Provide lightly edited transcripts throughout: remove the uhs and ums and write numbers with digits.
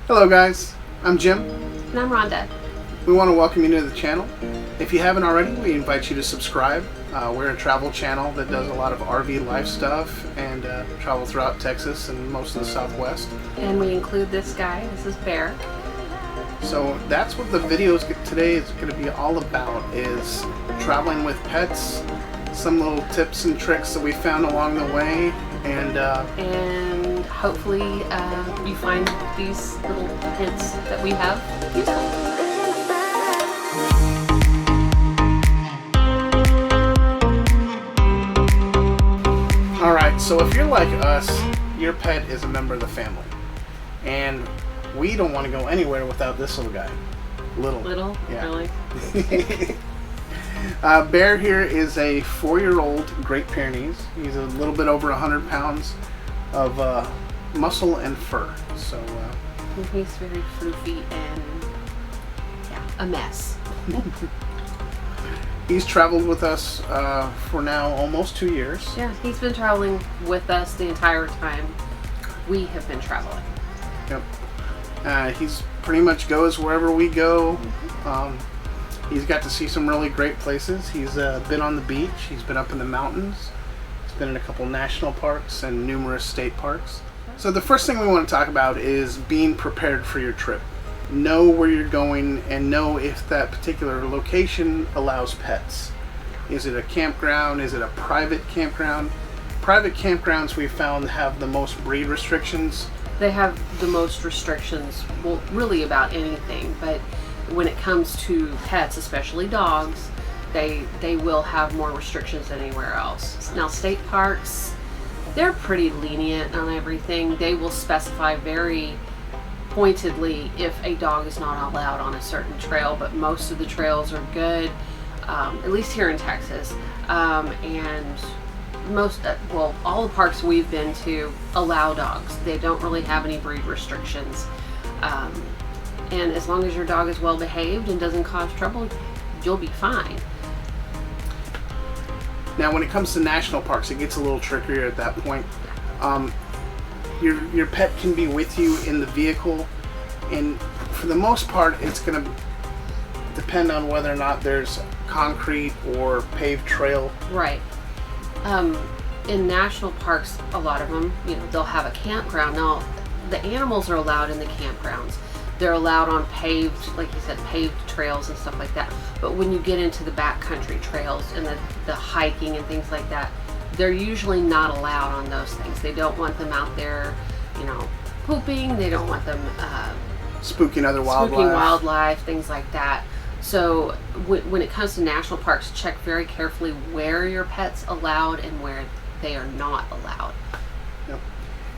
Hello guys, I'm Jim. And I'm Rhonda. We want to welcome you to the channel. If you haven't already, we invite you to subscribe. We're a travel channel that does a lot of RV life stuff and travel throughout Texas and most of the Southwest. And we include this guy. This is Bear. So that's what the videos today is going to be all about, is traveling with pets, some little tips and tricks that we found along the way, and hopefully you find these little hints that we have useful. Alright, so if you're like us, your pet is a member of the family. And we don't want to go anywhere without this little guy. Little? Yeah. Really? Bear here is a 4-year-old Great Pyrenees. He's a little bit over 100 pounds of muscle and fur. So he's very floofy and a mess. He's traveled with us for now almost 2 years. Yeah, he's been traveling with us the entire time we have been traveling. Yep. He's pretty much goes wherever we go. He's got to see some really great places. He's been on the beach. He's been up in the mountains. He's been in a couple national parks and numerous state parks. So the first thing we want to talk about is being prepared for your trip. Know where you're going and know if that particular location allows pets. Is it a campground? Is it a private campground? Private campgrounds we found have the most breed restrictions. They have the most restrictions, well, really about anything, but when it comes to pets, especially dogs, they will have more restrictions than anywhere else. Now, state parks, they're pretty lenient on everything. They will specify very pointedly if a dog is not allowed on a certain trail, but most of the trails are good, at least here in Texas, and most, all the parks we've been to allow dogs. They don't really have any breed restrictions, and as long as your dog is well behaved and doesn't cause trouble, you'll be fine. Now when it comes to national parks, it gets a little trickier at that point. Your pet can be with you in the vehicle, and for the most part it's going to depend on whether or not there's concrete or paved trail. Right. In national parks, a lot of them, they'll have a campground. Now, the animals are allowed in the campgrounds. They're allowed on paved, like you said, paved trails and stuff like that. But when you get into the backcountry trails and the hiking and things like that, they're usually not allowed on those things. They don't want them out there, pooping. They don't want them spooking other wildlife. Spooking wildlife, things like that. So when it comes to national parks, check very carefully where your pet's allowed and where they are not allowed. Yep.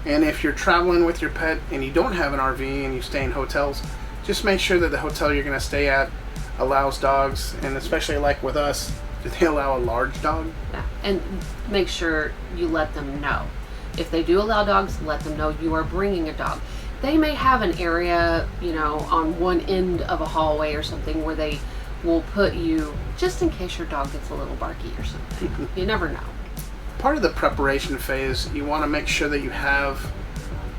And if you're traveling with your pet and you don't have an RV and you stay in hotels, just make sure that the hotel you're going to stay at allows dogs, and especially like with us, do they allow a large dog? Yeah, and make sure you let them know. If they do allow dogs, let them know you are bringing a dog. They may have an area, on one end of a hallway or something where they will put you just in case your dog gets a little barky or something. You never know. Part of the preparation phase, you want to make sure that you have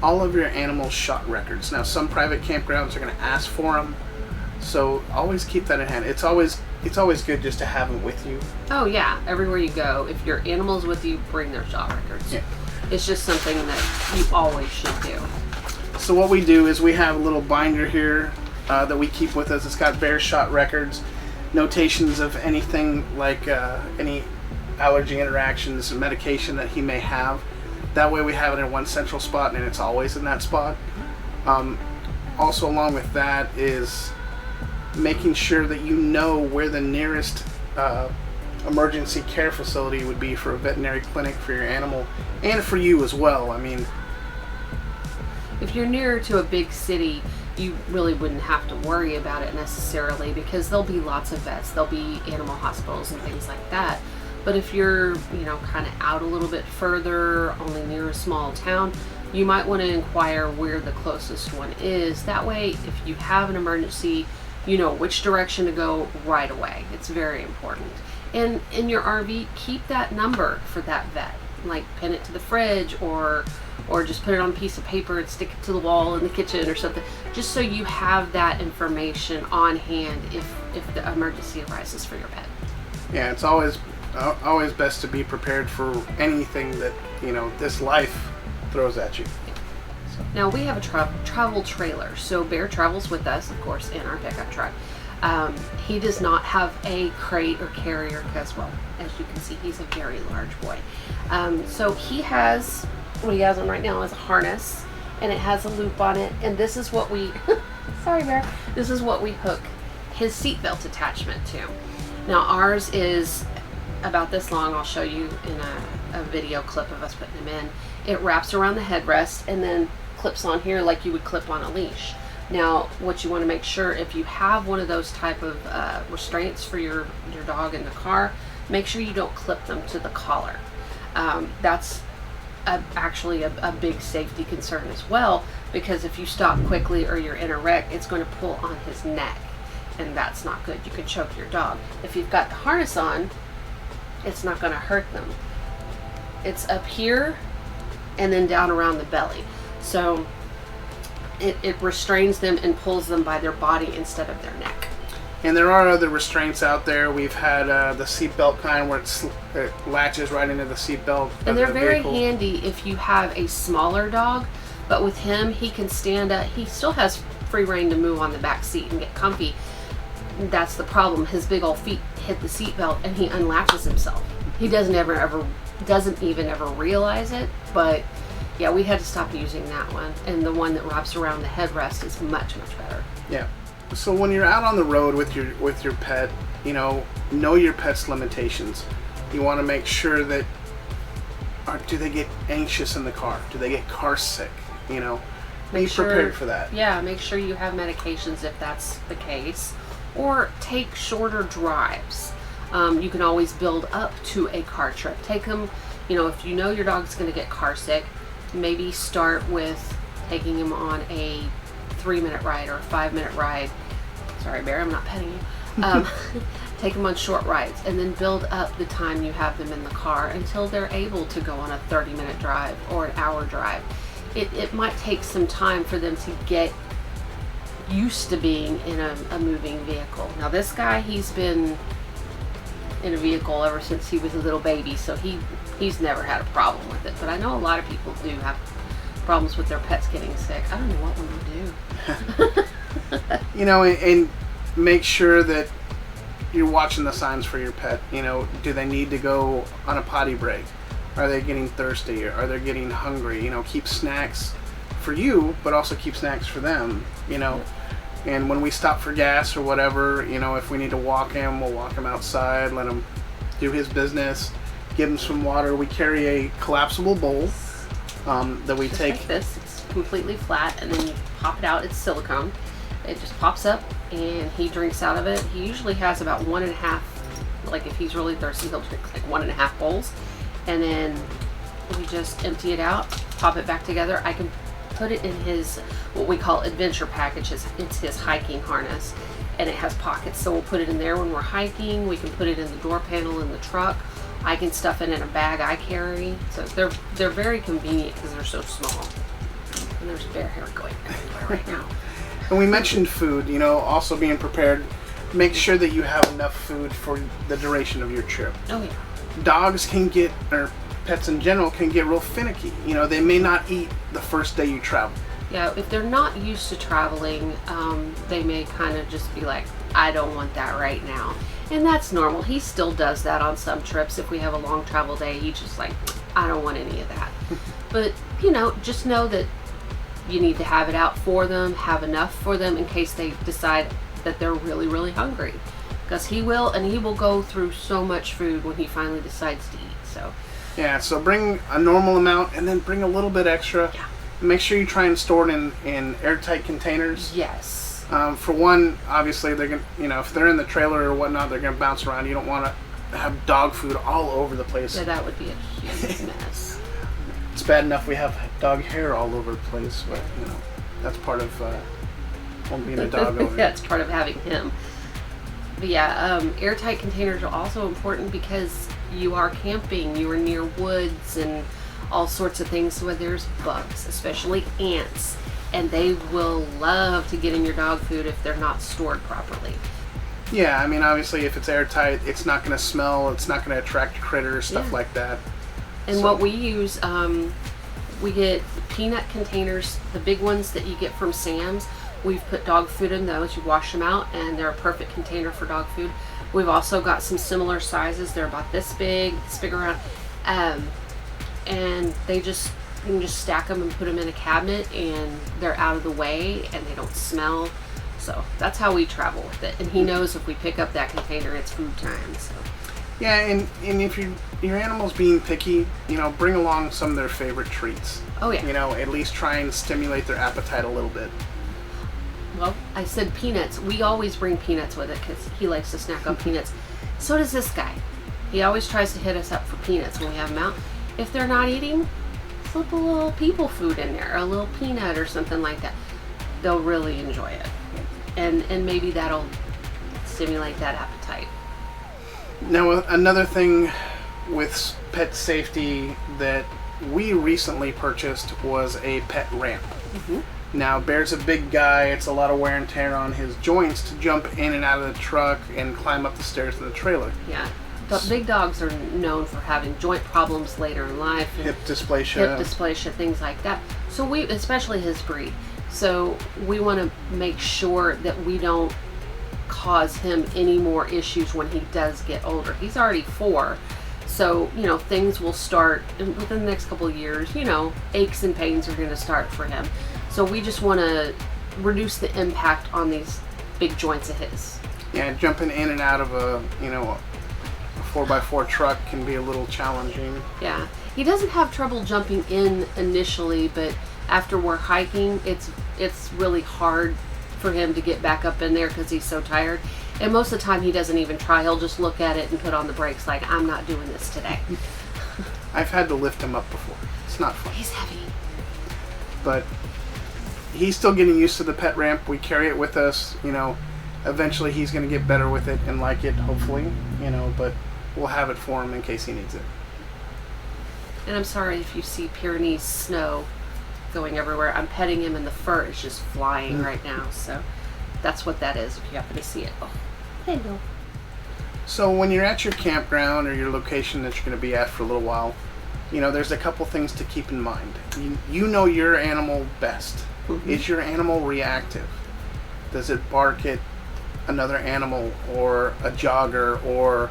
all of your animals' shot records. Now, some private campgrounds are going to ask for them, so always keep that in hand. It's always good just to have them with you. Oh yeah, everywhere you go, if your animal's with you, bring their shot records. Yeah. It's just something that you always should do. So what we do is we have a little binder here that we keep with us. It's got Bear shot records, notations of anything like any allergy interactions, medication that he may have. That way we have it in one central spot and it's always in that spot. Also along with that is making sure that you know where the nearest emergency care facility would be for a veterinary clinic for your animal and for you as well. I mean, if you're nearer to a big city, you really wouldn't have to worry about it necessarily, because there'll be lots of vets, there'll be animal hospitals and things like that. But if you're, kind of out a little bit further, only near a small town, you might want to inquire where the closest one is. That way, if you have an emergency, you know which direction to go right away. It's very important. And in your RV, keep that number for that vet. Like pin it to the fridge or or just put it on a piece of paper and stick it to the wall in the kitchen or something, just so you have that information on hand if the emergency arises for your pet. Yeah, it's always best to be prepared for anything that, you know, this life throws at you. Now we have a travel trailer, so Bear travels with us, of course, in our pickup truck. He does not have a crate or carrier because, well, as you can see, he's a very large boy. So he has, what he has on right now is a harness, and it has a loop on it, and this is what we, sorry Bear, this is what we hook his seatbelt attachment to. Now ours is about this long. I'll show you in a video clip of us putting him in. It wraps around the headrest and then clips on here like you would clip on a leash. Now, what you want to make sure, if you have one of those type of restraints for your dog in the car, make sure you don't clip them to the collar. That's actually a big safety concern as well, because if you stop quickly or you're in a wreck, it's going to pull on his neck, and that's not good. You can choke your dog. If you've got the harness on, it's not going to hurt them. It's up here and then down around the belly. So it restrains them and pulls them by their body instead of their neck. And there are other restraints out there. We've had the seatbelt kind where it latches right into the seatbelt. And they're very handy if you have a smaller dog. But with him, he can stand up. He still has free reign to move on the back seat and get comfy. That's the problem. His big old feet hit the seatbelt and he unlatches himself. He doesn't even ever realize it. But yeah, we had to stop using that one, and the one that wraps around the headrest is much better. Yeah. So when you're out on the road with your pet, you know your pet's limitations. You want to make sure that do they get anxious in the car? Do they get car sick? You know, be prepared for that. Yeah, make sure you have medications if that's the case, or take shorter drives. You can always build up to a car trip. Take them. You know, if you know your dog's going to get car sick, maybe start with taking him on a 3-minute ride or a 5-minute ride. Sorry, Bear, I'm not petting you. Take them on short rides and then build up the time you have them in the car until they're able to go on a 30-minute drive or an hour drive. It might take some time for them to get used to being in a moving vehicle. Now this guy, he's been in a vehicle ever since he was a little baby, so he's never had a problem with it. But I know a lot of people do have problems with their pets getting sick. I don't know what we would do. You know, and make sure that you're watching the signs for your pet. You know, do they need to go on a potty break? Are they getting thirsty? Are they getting hungry? You know, keep snacks for you, but also keep snacks for them. You know. Yep. And when we stop for gas or whatever, you know, if we need to walk him, we'll walk him outside, let him do his business, give him some water. We carry a collapsible bowl that we take. Like this. It's completely flat, and then you pop it out. It's silicone. It just pops up, and he drinks out of it. He usually has about 1.5, like if he's really thirsty, he'll drink like 1.5 bowls. And then we just empty it out, pop it back together. I can put it in his, what we call adventure package. It's his hiking harness, and it has pockets, so we'll put it in there when we're hiking. We can put it in the door panel in the truck. I can stuff it in a bag I carry. So they're very convenient because they're so small. And there's bear hair going everywhere right now. And we mentioned food, you know, also being prepared. Make sure that you have enough food for the duration of your trip. Oh yeah. Dogs can get, or pets in general can get real finicky. You know, they may not eat the first day you travel. Yeah, if they're not used to traveling, they may kind of just be like, I don't want that right now. And that's normal. He still does that on some trips. If we have a long travel day, he's just like, I don't want any of that. But, you know, just know that you need to have it out for them, have enough for them in case they decide that they're really, really hungry. Because he will go through so much food when he finally decides to eat. So yeah, so bring a normal amount and then bring a little bit extra. Yeah. Make sure you try and store it in airtight containers. Yes. For one, obviously they're gonna, you know, if they're in the trailer or whatnot, they're gonna bounce around. You don't want to have dog food all over the place. Yeah, that would be a huge mess. It's bad enough we have dog hair all over the place, but you know, that's part of being a dog owner. Yeah, it's part of having him. But yeah, airtight containers are also important because you are camping, you are near woods and all sorts of things where there's bugs, especially ants, and they will love to get in your dog food if they're not stored properly. Yeah, I mean, obviously, if it's airtight, it's not going to smell, it's not going to attract critters, stuff Yeah. like that. And what we use, we get peanut containers, the big ones that you get from Sam's. We've put dog food in those. You wash them out, and they're a perfect container for dog food. We've also got some similar sizes. They're about this big around, and you can just stack them and put them in a cabinet, and they're out of the way, and they don't smell. So that's how we travel with it. And he knows if we pick up that container, it's food time. So. Yeah, and if your animal's being picky, bring along some of their favorite treats. Oh yeah. At least try and stimulate their appetite a little bit. Well, I said peanuts. We always bring peanuts with it because he likes to snack on peanuts. So does this guy. He always tries to hit us up for peanuts when we have them out. If they're not eating, slip a little people food in there, a little peanut or something like that. They'll really enjoy it. And maybe that'll stimulate that appetite. Now, another thing with pet safety that we recently purchased was a pet ramp. Mm-hmm. Now, Bear's a big guy. It's a lot of wear and tear on his joints to jump in and out of the truck and climb up the stairs in the trailer. Yeah. But big dogs are known for having joint problems later in life. And hip dysplasia, things like that. So especially his breed. So we want to make sure that we don't cause him any more issues when he does get older. He's already 4. So, things will start within the next couple of years, aches and pains are going to start for him. So we just want to reduce the impact on these big joints of his. Yeah, jumping in and out of a 4x4 truck can be a little challenging. Yeah. He doesn't have trouble jumping in initially, but after we're hiking, it's really hard for him to get back up in there because he's so tired. And most of the time he doesn't even try. He'll just look at it and put on the brakes like, I'm not doing this today. I've had to lift him up before. It's not fun. He's heavy. But he's still getting used to the pet ramp. We carry it with us. Eventually he's going to get better with it and like it, hopefully. But we'll have it for him in case he needs it. And I'm sorry if you see Pyrenees snow going everywhere. I'm petting him and the fur is just flying right now. So that's what that is if you happen to see it. Oh, hello. So when you're at your campground or your location that you're going to be at for a little while, there's a couple things to keep in mind. You know your animal best. Mm-hmm. Is your animal reactive? Does it bark at another animal or a jogger or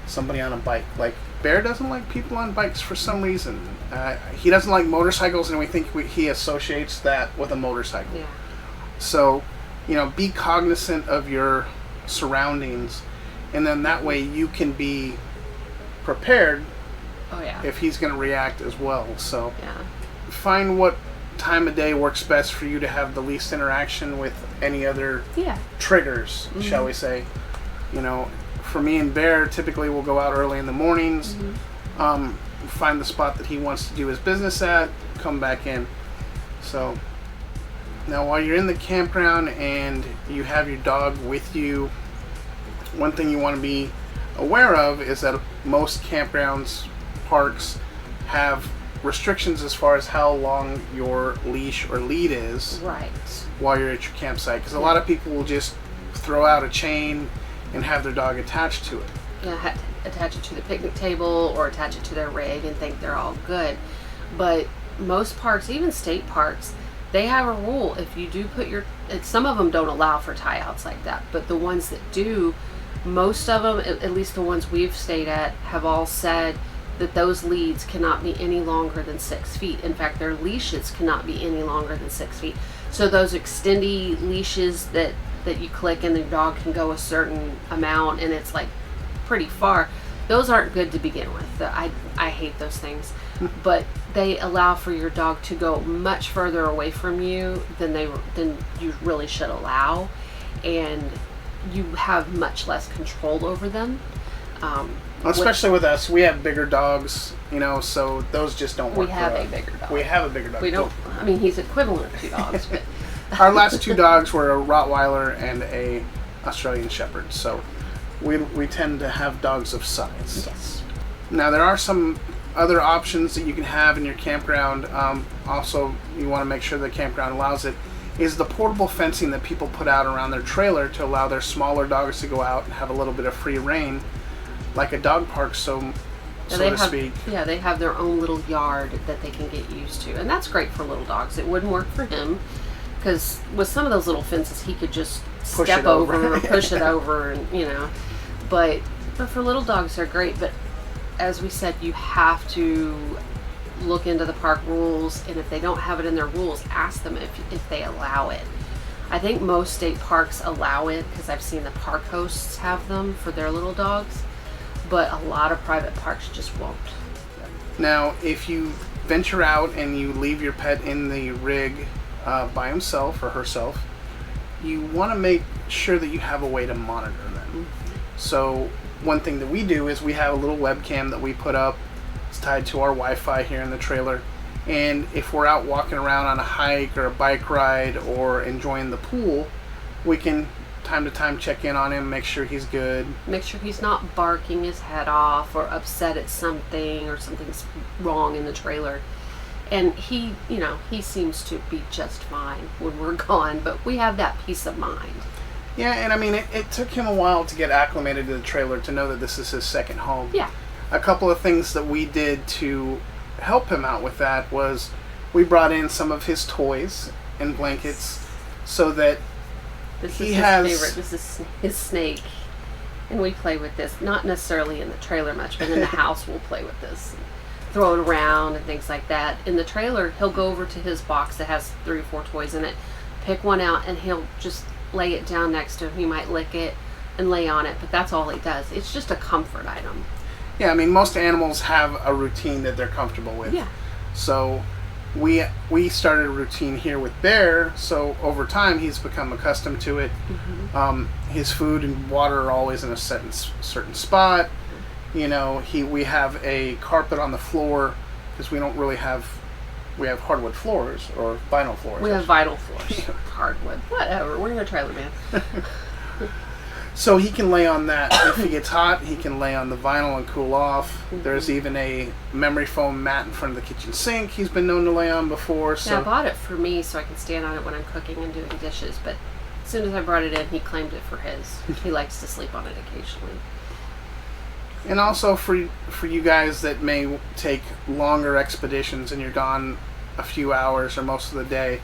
somebody on a bike? Like, Bear doesn't like people on bikes for some reason. He doesn't like motorcycles, and we think he associates that with a motorcycle. Yeah. So, be cognizant of your surroundings, and then that way you can be prepared. Oh yeah. If he's going to react as well. So, yeah. Find what time of day works best for you to have the least interaction with any other triggers, shall we say. For me and Bear, typically we'll go out early in the mornings, find the spot that he wants to do his business at, come back in. So, now while you're in the campground and you have your dog with you, one thing you want to be aware of is that most campgrounds, parks, have restrictions as far as how long your leash or lead is while you're at your campsite. Because a lot of people will just throw out a chain and have their dog attached to it. Yeah, attach it to the picnic table or attach it to their rig and think they're all good. But most parks, even state parks, they have a rule. If you do put some of them don't allow for tie-outs like that, but the ones that do, most of them, at least the ones we've stayed at, have all said that those leads cannot be any longer than 6 feet. In fact, their leashes cannot be any longer than 6 feet. So those extendy leashes that you click and the dog can go a certain amount and it's like pretty far, those aren't good to begin with. I hate those things. But they allow for your dog to go much further away from you than you really should allow, and you have much less control over them. Especially with us, we have bigger dogs, so those just don't work. We have a bigger dog. We have a bigger dog. We don't. I mean, he's equivalent to dogs, but our last 2 dogs were a Rottweiler and a Australian Shepherd, so we tend to have dogs of size. Yes. Now there are some other options that you can have in your campground, also you want to make sure the campground allows it, is the portable fencing that people put out around their trailer to allow their smaller dogs to go out and have a little bit of free reign, like a dog park, so to speak. Yeah, they have their own little yard that they can get used to, and that's great for little dogs. It wouldn't work for him, because with some of those little fences, he could just step over or push it over, and But for little dogs, they're great. But as we said, you have to look into the park rules, and if they don't have it in their rules, ask them if they allow it. I think most state parks allow it, because I've seen the park hosts have them for their little dogs, but a lot of private parks just won't. Now, if you venture out and you leave your pet in the rig by himself or herself, you want to make sure that you have a way to monitor them. So one thing that we do is we have a little webcam that we put up. It's tied to our Wi-Fi here in the trailer, and if we're out walking around on a hike or a bike ride or enjoying the pool, we can time to time check in on him, make sure he's good, make sure he's not barking his head off or upset at something, or something's wrong in the trailer. And he seems to be just fine when we're gone, but we have that peace of mind. Yeah, and I mean, it took him a while to get acclimated to the trailer, to know that this is his second home. Yeah. A couple of things that we did to help him out with that was we brought in some of his toys and blankets, so that this is his favorite. This is his snake, and we play with this, not necessarily in the trailer much, but in the house we'll play with this, throw it around and things like that. In the trailer, he'll go over to his box that has 3 or 4 toys in it, pick one out, and he'll just lay it down next to him. He might lick it and lay on it, but that's all he does. It's just a comfort item. Yeah, I mean, most animals have a routine that they're comfortable with. Yeah. So we started a routine here with Bear, so over time he's become accustomed to it. Mm-hmm. His food and water are always in a certain spot. We have a carpet on the floor, because we don't really have, we have hardwood floors or vinyl floors. We have vinyl floors. Hardwood, whatever. We're in a trailer, man. So he can lay on that. If he gets hot, he can lay on the vinyl and cool off. Mm-hmm. There's even a memory foam mat in front of the kitchen sink he's been known to lay on before. So yeah, I bought it for me so I can stand on it when I'm cooking and doing dishes, but as soon as I brought it in, he claimed it for his. He likes to sleep on it occasionally. And also for you guys that may take longer expeditions and you're gone a few hours or most of the day,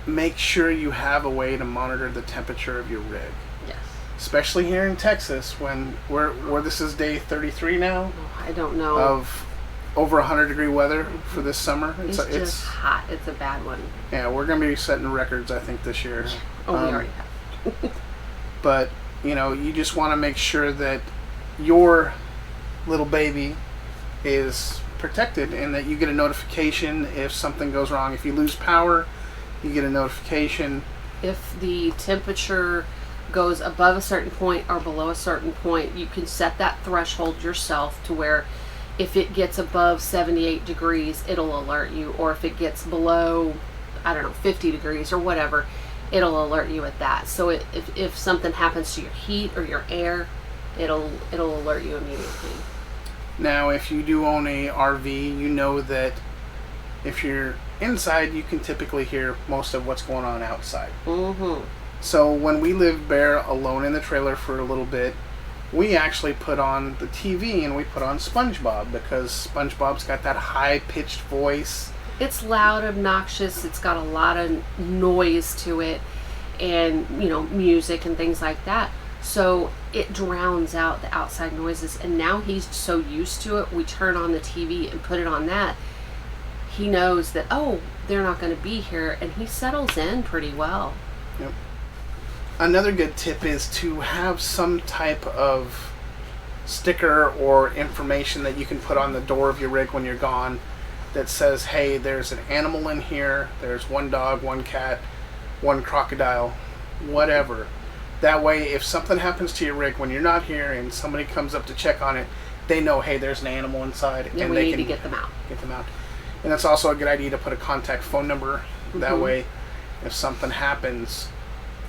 make sure you have a way to monitor the temperature of your rig. Yes. Especially here in Texas, when where this is day 33 now. Oh, I don't know. Of over 100-degree weather for this summer. It's hot. It's a bad one. Yeah, we're going to be setting records, I think, this year. Oh, we already have. But, you just want to make sure that your little baby is protected, and that you get a notification if something goes wrong. If you lose power, you get a notification. If the temperature goes above a certain point or below a certain point, you can set that threshold yourself to where if it gets above 78 degrees, it'll alert you, or if it gets below, 50 degrees or whatever, it'll alert you at that. So if something happens to your heat or your air, it'll alert you immediately. Now, if you do own a RV, you know that if you're inside, you can typically hear most of what's going on outside. Mm-hmm. So when we lived Bear alone in the trailer for a little bit, we actually put on the TV and we put on SpongeBob, because SpongeBob's got that high-pitched voice. It's loud, obnoxious, it's got a lot of noise to it, and, music and things like that. So it drowns out the outside noises, and now he's so used to it, we turn on the TV and put it on that. He knows that, they're not going to be here, and he settles in pretty well. Yep. Another good tip is to have some type of sticker or information that you can put on the door of your rig when you're gone that says, hey, there's an animal in here, there's 1 dog, 1 cat, 1 crocodile, whatever. That way, if something happens to your rig when you're not here and somebody comes up to check on it, they know, hey, there's an animal inside, and they need to get them out. And that's also a good idea to put a contact phone number. Mm-hmm. That way, if something happens,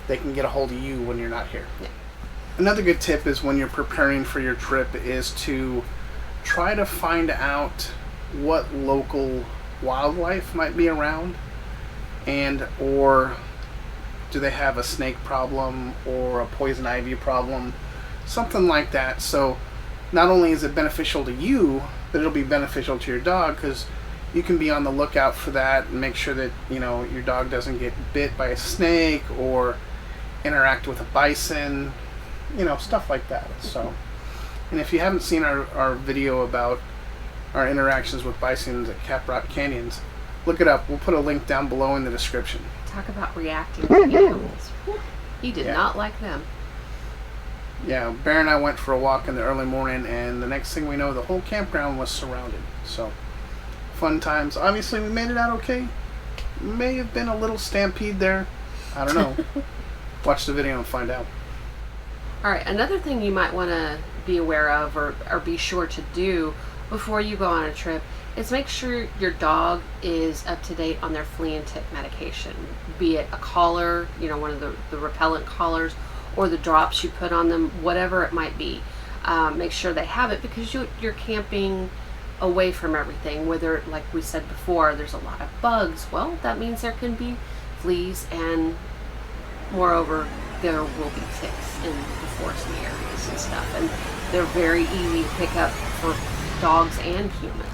they can get a hold of you when you're not here. Yeah. Another good tip is when you're preparing for your trip is to try to find out what local wildlife might be around, and or do they have a snake problem or a poison ivy problem, something like that. So not only is it beneficial to you, but it'll be beneficial to your dog, because you can be on the lookout for that and make sure that, you know, your dog doesn't get bit by a snake or interact with a bison, you know, stuff like that. So, and if you haven't seen our video about our interactions with bisons at Caprock Canyons, look it up. We'll put a link down below in the description. Talk about reacting to animals. He did not like them. Yeah, Bear and I went for a walk in the early morning, and the next thing we know, the whole campground was surrounded. So, fun times. Obviously, we made it out okay. May have been a little stampede there. I don't know. Watch the video and find out. All right, another thing you might want to be aware of or be sure to do before you go on a trip is make sure your dog is up to date on their flea and tick medication, be it a collar, you know, one of the repellent collars, or the drops you put on them, whatever it might be. Make sure they have it, because you're camping away from everything, whether, like we said before, there's a lot of bugs. Well, that means there can be fleas, and moreover, there will be ticks in the foresty areas and stuff, and they're very easy to pick up for dogs and humans.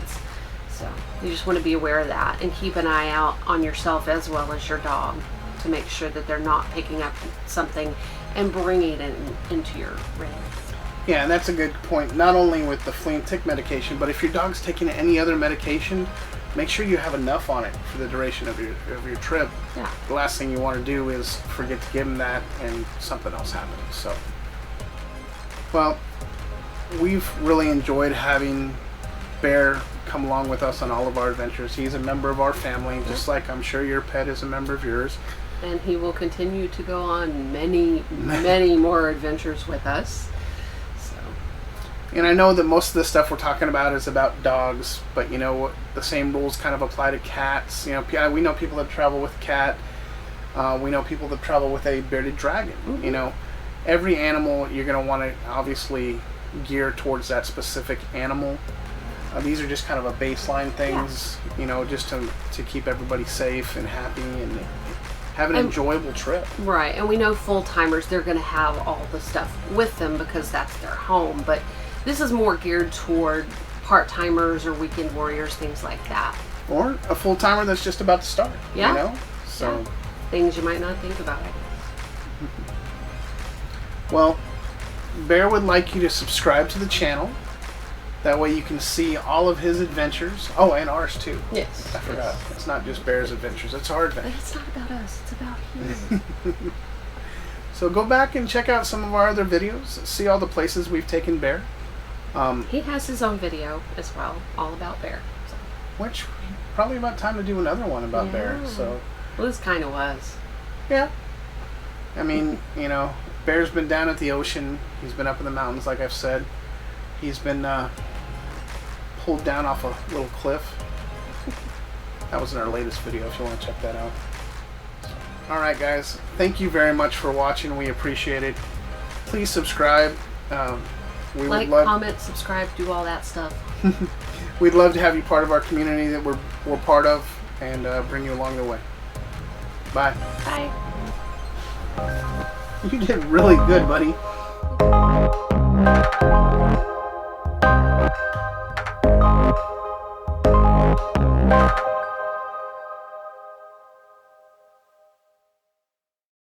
So you just want to be aware of that and keep an eye out on yourself as well as your dog to make sure that they're not picking up something and bringing it into your range. Yeah, and that's a good point. Not only with the flea and tick medication, but if your dog's taking any other medication, make sure you have enough on it for the duration of your trip. Yeah. The last thing you want to do is forget to give them that and something else happens. So, well, we've really enjoyed having Bear come along with us on all of our adventures. He's a member of our family, just like I'm sure your pet is a member of yours. And he will continue to go on many, many more adventures with us. And I know that most of the stuff we're talking about is about dogs, but you know, the same rules kind of apply to cats. You know, we know people that travel with a cat. We know people that travel with a bearded dragon. Mm-hmm. You know, every animal you're going to want to obviously gear towards that specific animal. These are just kind of a baseline things, you know, just to keep everybody safe and happy and have an enjoyable trip. Right, and we know full-timers, they're going to have all the stuff with them because that's their home, but this is more geared toward part-timers or weekend warriors, things like that. Or a full-timer that's just about to start, yeah. You know? So things you might not think about, I guess. Well, Bear would like you to subscribe to the channel. That way you can see all of his adventures. Oh, and ours too. Yes. I forgot. Yes. It's not just Bear's adventures, it's our adventures. But it's not about us, it's about him. So go back and check out some of our other videos. See all the places we've taken Bear. He has his own video as well, all about Bear. So. Which, probably about time to do another one about Bear. So. Well, this kind of was. Yeah. I mean, you know, Bear's been down at the ocean. He's been up in the mountains, like I've said. He's been pulled down off a little cliff. That was in our latest video, if you want to check that out. Alright guys, thank you very much for watching. We appreciate it. Please subscribe. We like, would love, comment, subscribe, do all that stuff. We'd love to have you part of our community that we're part of, and bring you along the way. Bye. Bye. You did really good, buddy.